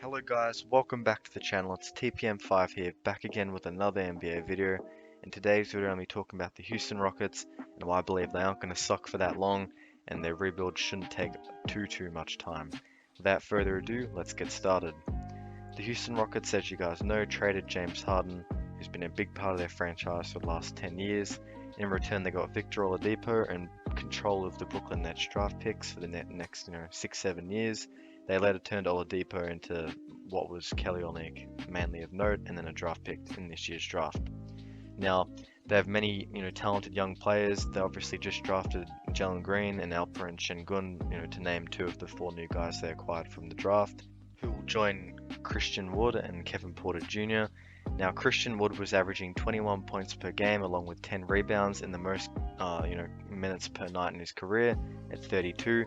Hello guys, welcome back to the channel. It's TPM5 here, back again with another NBA video. In today's video, I'm going to be talking about the Houston Rockets and why I believe they aren't going to suck for that long and their rebuild shouldn't take too much time. Without further ado, let's get started. The Houston Rockets, as you guys know, traded James Harden, who's been a big part of their franchise for the last 10 years. In return, they got Victor Oladipo and control of the Brooklyn Nets draft picks for the next 6-7 years. They later turned Oladipo into what was Kelly Olynyk, mainly of note, and then a draft pick in this year's draft. Now, they have many, talented young players. They obviously just drafted Jalen Green and Alperen Sengun, to name two of the four new guys they acquired from the draft, who will join Christian Wood and Kevin Porter Jr. Now, Christian Wood was averaging 21 points per game, along with 10 rebounds in the most, minutes per night in his career at 32.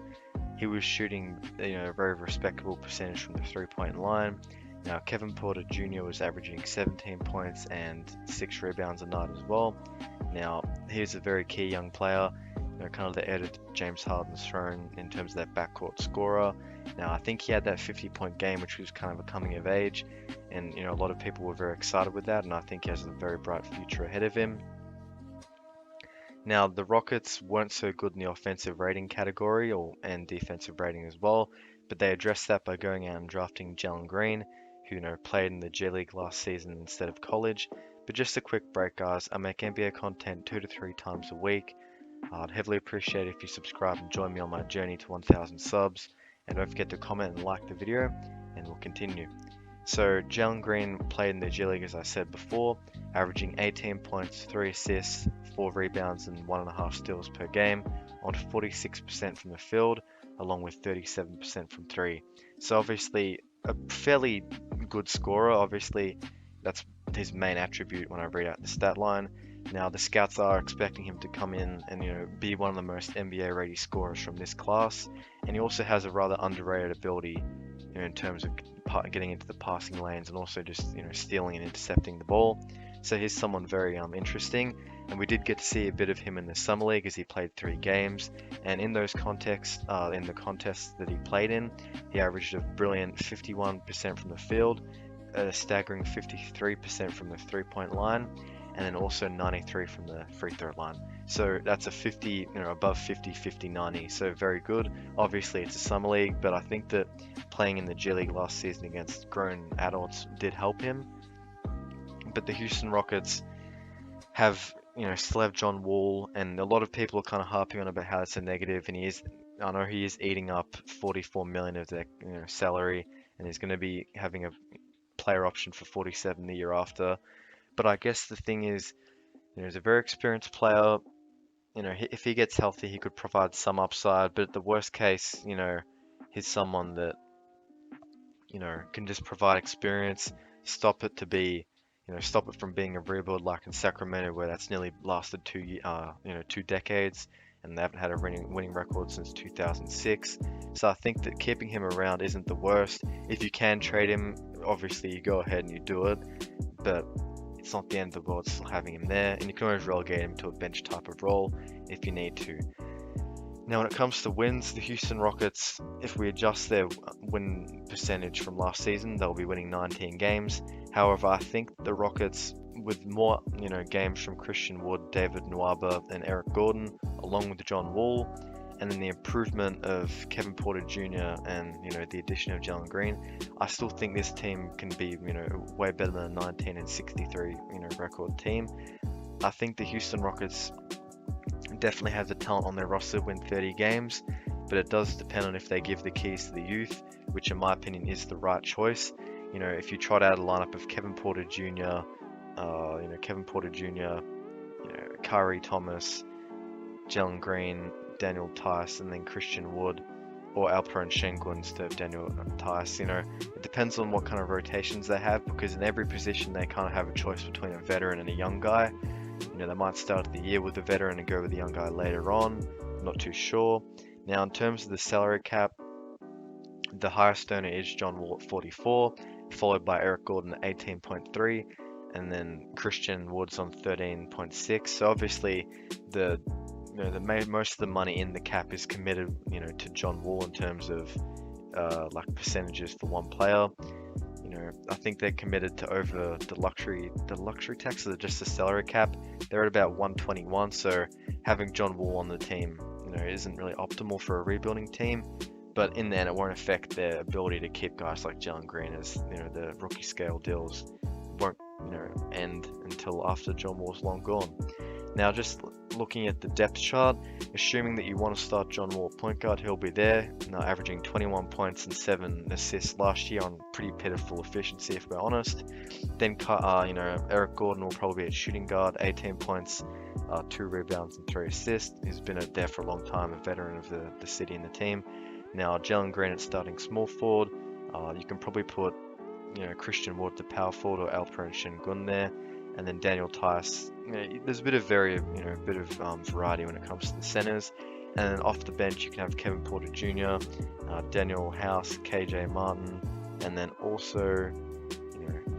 He was shooting, a very respectable percentage from the three-point line. Now, Kevin Porter Jr. was averaging 17 points and 6 rebounds a night as well. Now, he's a very key young player, kind of the heir to James Harden's throne in terms of that backcourt scorer. Now, I think he had that 50-point game, which was kind of a coming of age, and a lot of people were very excited with that, and I think he has a very bright future ahead of him. Now, the Rockets weren't so good in the offensive rating category and defensive rating as well, but they addressed that by going out and drafting Jalen Green, who played in the G League last season instead of college. But just a quick break, guys. I make NBA content 2 to 3 times a week. I'd heavily appreciate it if you subscribe and join me on my journey to 1,000 subs. And don't forget to comment and like the video, and we'll continue. So Jalen Green played in the G League, as I said before, averaging 18 points, 3 assists, 4 rebounds, and 1.5 steals per game on 46% from the field, along with 37% from 3. So obviously a fairly good scorer. Obviously that's his main attribute when I read out the stat line. Now the scouts are expecting him to come in and be one of the most NBA ready scorers from this class, and he also has a rather underrated ability in terms of getting into the passing lanes and also just stealing and intercepting the ball. So he's someone very interesting, and we did get to see a bit of him in the summer league as he played 3 games, and in those contexts, in the contests that he played in, he averaged a brilliant 51% from the field, a staggering 53% from the three-point line, and then also 93 from the free throw line. So that's a 50, above 50, 50, 90. So very good. Obviously it's a summer league, but I think that playing in the G League last season against grown adults did help him. But the Houston Rockets have, still have John Wall, and a lot of people are kind of harping on about how it's a negative, and I know he is eating up 44 million of their, salary, and he's going to be having a player option for 47 the year after. But I guess the thing is, he's a very experienced player. If he gets healthy, he could provide some upside. But at the worst case, he's someone that, can just provide experience, stop it to be, stop it from being a rebuild like in Sacramento, where that's nearly lasted 2 decades, and they haven't had a winning record since 2006. So I think that keeping him around isn't the worst. If you can trade him, obviously you go ahead and you do it, but it's not the end of the world still having him there, and you can always relegate him to a bench type of role if you need to. Now, when it comes to wins, the Houston Rockets, if we adjust their win percentage from last season, they'll be winning 19 games. However, I think the Rockets, with more, games from Christian Wood, David Nwaba, and Eric Gordon, along with John Wall, and then the improvement of Kevin Porter Jr. and the addition of Jalen Green, I still think this team can be way better than a 19 and 63 record team. I think the Houston Rockets definitely have the talent on their roster to win 30 games, but it does depend on if they give the keys to the youth, which in my opinion is the right choice. If you trot out a lineup of Kevin Porter Jr., Kyrie Thomas, Jalen Green, Daniel Tice, and then Christian Wood, or Alperen Sengun instead of Daniel Tice. It depends on what kind of rotations they have, because in every position they kind of have a choice between a veteran and a young guy. They might start the year with a veteran and go with the young guy later on. I'm not too sure. Now, in terms of the salary cap, the highest earner is John Wall at 44, followed by Eric Gordon at 18.3, and then Christian Wood's on 13.6. So obviously most of the money in the cap is committed, to John Wall in terms of like percentages for one player. I think they're committed to over the luxury tax or just the salary cap. They're at about 121, so having John Wall on the team, isn't really optimal for a rebuilding team. But in the end, it won't affect their ability to keep guys like Jalen Green, as the rookie scale deals won't end until after John Wall's long gone. Now, just looking at the depth chart, assuming that you want to start John Wall at point guard, he'll be there, averaging 21 points and 7 assists last year on pretty pitiful efficiency, if we're honest. Then, Eric Gordon will probably be at shooting guard, 18 points, 2 rebounds and 3 assists. He's been there for a long time, a veteran of the city and the team. Now, Jalen Green at starting small forward. You can probably put, Christian Wood at the power forward or Alperen Şengün there. And then Daniel Tice, there's a bit of variety when it comes to the centers. And then off the bench, you can have Kevin Porter Jr., Daniel House, KJ Martin, and then also,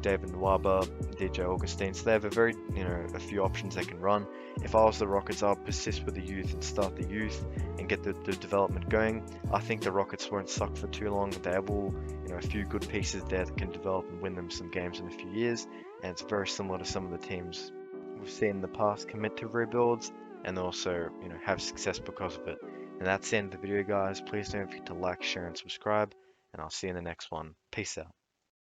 David Nwaba, DJ Augustine. So they have a few options they can run. If I was the Rockets, I'll persist with the youth and start the youth and get the development going. I think the Rockets won't suck for too long. They have a few good pieces there that can develop and win them some games in a few years. And it's very similar to some of the teams we've seen in the past commit to rebuilds and also, have success because of it. And that's the end of the video, guys. Please don't forget to like, share, and subscribe. And I'll see you in the next one. Peace out.